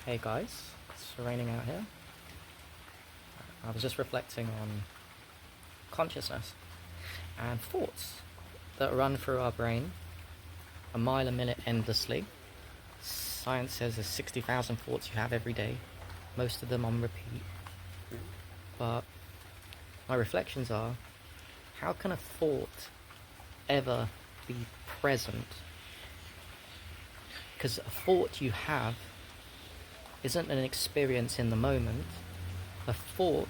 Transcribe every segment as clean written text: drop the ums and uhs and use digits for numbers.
Hey guys, it's raining out here. I was just reflecting on consciousness and thoughts that run through our brain a mile a minute endlessly. Science says there's 60,000 thoughts you have every day, most of them on repeat. But my reflections are, how can a thought ever be present? Because a thought you have isn't an experience in the moment. A thought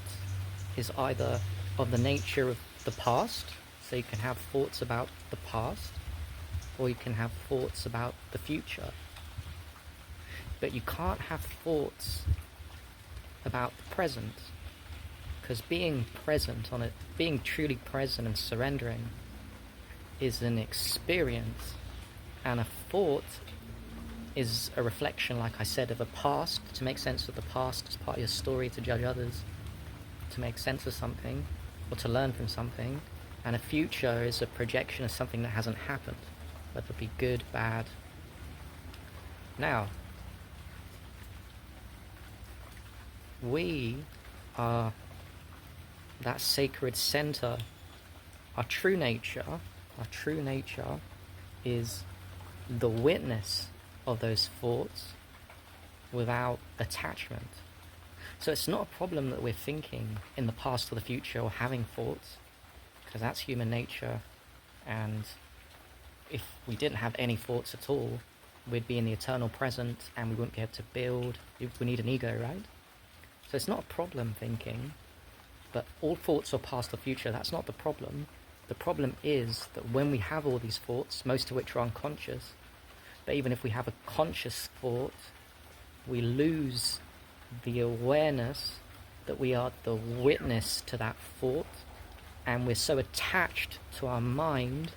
is either of the nature of the past, so you can have thoughts about the past, or you can have thoughts about the future. But you can't have thoughts about the present, because being present on it, being truly present and surrendering is an experience, and a thought is a reflection, like I said, of a past, to make sense of the past as part of your story, to judge others, to make sense of something, or to learn from something. And a future is a projection of something that hasn't happened, whether it be good, bad. Now, we are that sacred center. Our true nature is the witness of those thoughts without attachment. So it's not a problem that we're thinking in the past or the future or having thoughts, because that's human nature. And if we didn't have any thoughts at all, we'd be in the eternal present and we wouldn't be able to build. We need an ego, right? So it's not a problem thinking, but all thoughts are past or future. That's not the problem. The problem is that when we have all these thoughts, most of which are unconscious, but even if we have a conscious thought, we lose the awareness that we are the witness to that thought, and we're so attached to our mind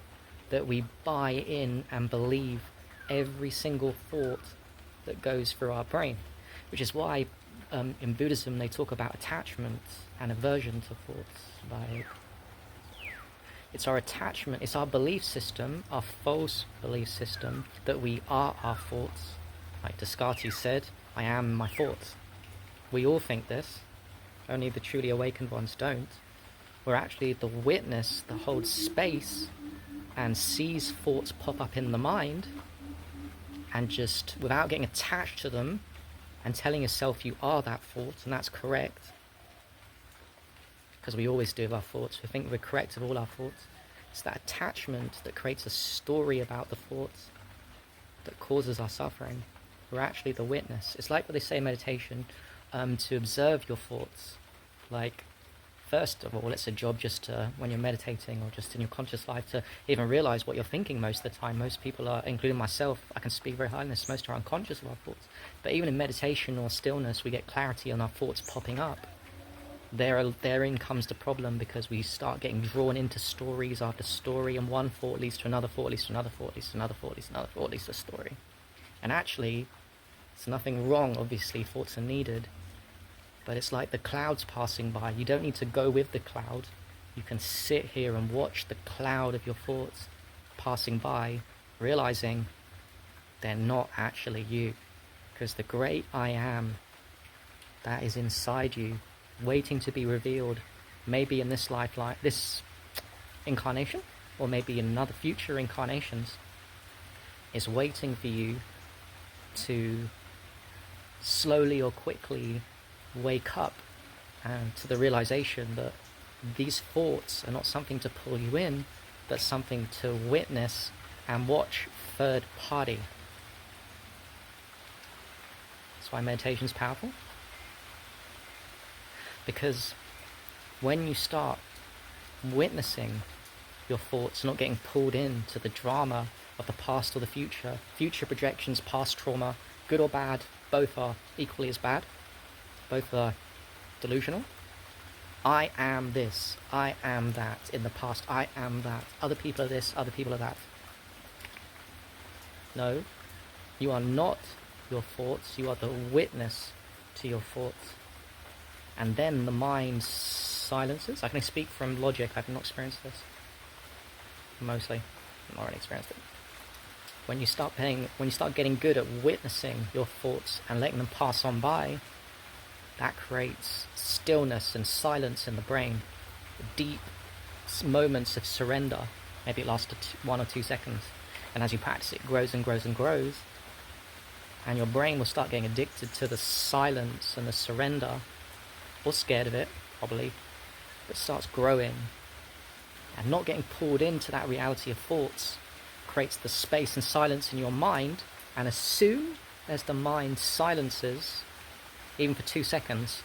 that we buy in and believe every single thought that goes through our brain, which is why in Buddhism they talk about attachment and aversion to thoughts. It's our attachment, it's our belief system, our false belief system, that we are our thoughts. Like Descartes said, I am my thoughts. We all think this, only the truly awakened ones don't. We're actually the witness that holds space and sees thoughts pop up in the mind, and just, without getting attached to them and telling yourself you are that thought, and that's correct, because we always do with our thoughts. We think we're correct of all our thoughts. It's that attachment that creates a story about the thoughts that causes our suffering. We're actually the witness. It's like what they say in meditation, to observe your thoughts. Like, first of all, it's a job just to, when you're meditating or just in your conscious life, to even realize what you're thinking most of the time. Most people are, including myself, I can speak very highly on this, most are unconscious of our thoughts. But even in meditation or stillness, we get clarity on our thoughts popping up. Therein comes the problem, because we start getting drawn into stories after story, and one thought leads to another thought, leads to another thought, leads to another thought, leads to another thought, leads to a story. And actually, there's nothing wrong, obviously, thoughts are needed, but it's like the clouds passing by. You don't need to go with the cloud. You can sit here and watch the cloud of your thoughts passing by, realizing they're not actually you, because the great I am that is inside you, waiting to be revealed, maybe in this lifeline, this incarnation, or maybe in another future incarnations, is waiting for you to slowly or quickly wake up and to the realization that these thoughts are not something to pull you in, but something to witness and watch third party. That's why meditation is powerful. Because when you start witnessing your thoughts, not getting pulled into the drama of the past or the future, future projections, past trauma, good or bad, both are equally as bad. Both are delusional. I am this, I am that. In the past, I am that. Other people are this, other people are that. No, you are not your thoughts, you are the witness to your thoughts. And then the mind silences. I can speak from logic, I've not experienced this. Mostly, I've not really experienced it. when you start getting good at witnessing your thoughts and letting them pass on by, that creates stillness and silence in the brain, deep moments of surrender. Maybe it lasts 1 or 2 seconds, and as you practice, it grows and grows and grows, and your brain will start getting addicted to the silence and the surrender, or scared of it, probably, but starts growing, and not getting pulled into that reality of thoughts creates the space and silence in your mind. And as soon as the mind silences, even for 2 seconds,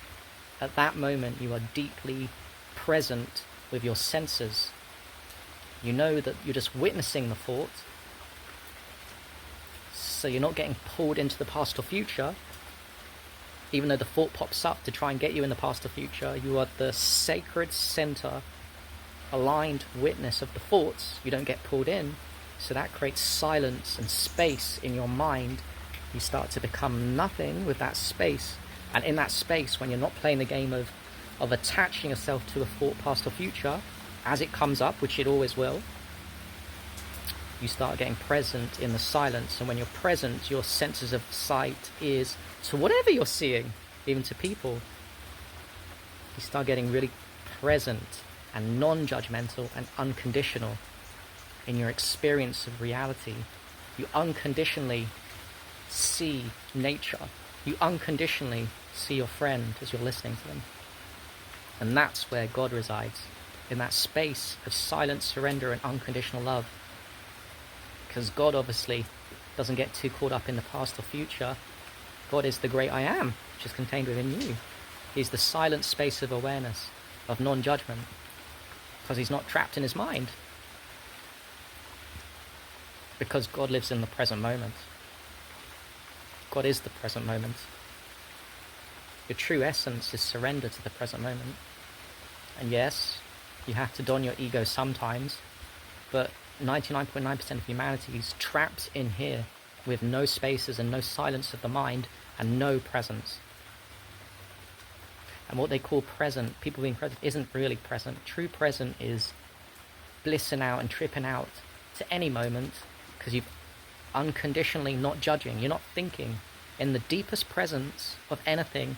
at that moment you are deeply present with your senses. You know that you're just witnessing the thought, so you're not getting pulled into the past or future. Even though the thought pops up to try and get you in the past or future, you are the sacred center, aligned witness of the thoughts. You don't get pulled in, so that creates silence and space in your mind. You start to become nothing with that space, and in that space, when you're not playing the game of attaching yourself to a thought, past or future, as it comes up, which it always will, you start getting present in the silence. And when you're present, your senses of sight, ears, to whatever you're seeing, even to people, you start getting really present and non-judgmental and unconditional in your experience of reality. You unconditionally see nature. You unconditionally see your friend as you're listening to them. And that's where God resides, in that space of silent surrender and unconditional love. Because God obviously doesn't get too caught up in the past or future. God is the great I am, which is contained within you. He's the silent space of awareness, of non-judgment, because he's not trapped in his mind. Because God lives in the present moment. God is the present moment. Your true essence is surrender to the present moment. And yes, you have to don your ego sometimes, but 99.9% of humanity is trapped in here with no spaces and no silence of the mind and no presence. And what they call present, people being present, isn't really present. True present is blissing out and tripping out to any moment, because you've unconditionally not judging. You're not thinking. In the deepest presence of anything,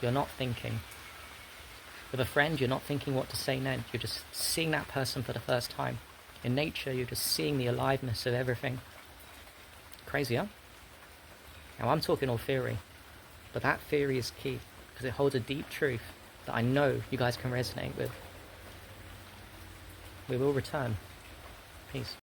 you're not thinking. With a friend, you're not thinking what to say next. You're just seeing that person for the first time. In nature, you're just seeing the aliveness of everything. Crazy, huh? Now, I'm talking all theory, but that theory is key, because it holds a deep truth that I know you guys can resonate with. We will return. Peace.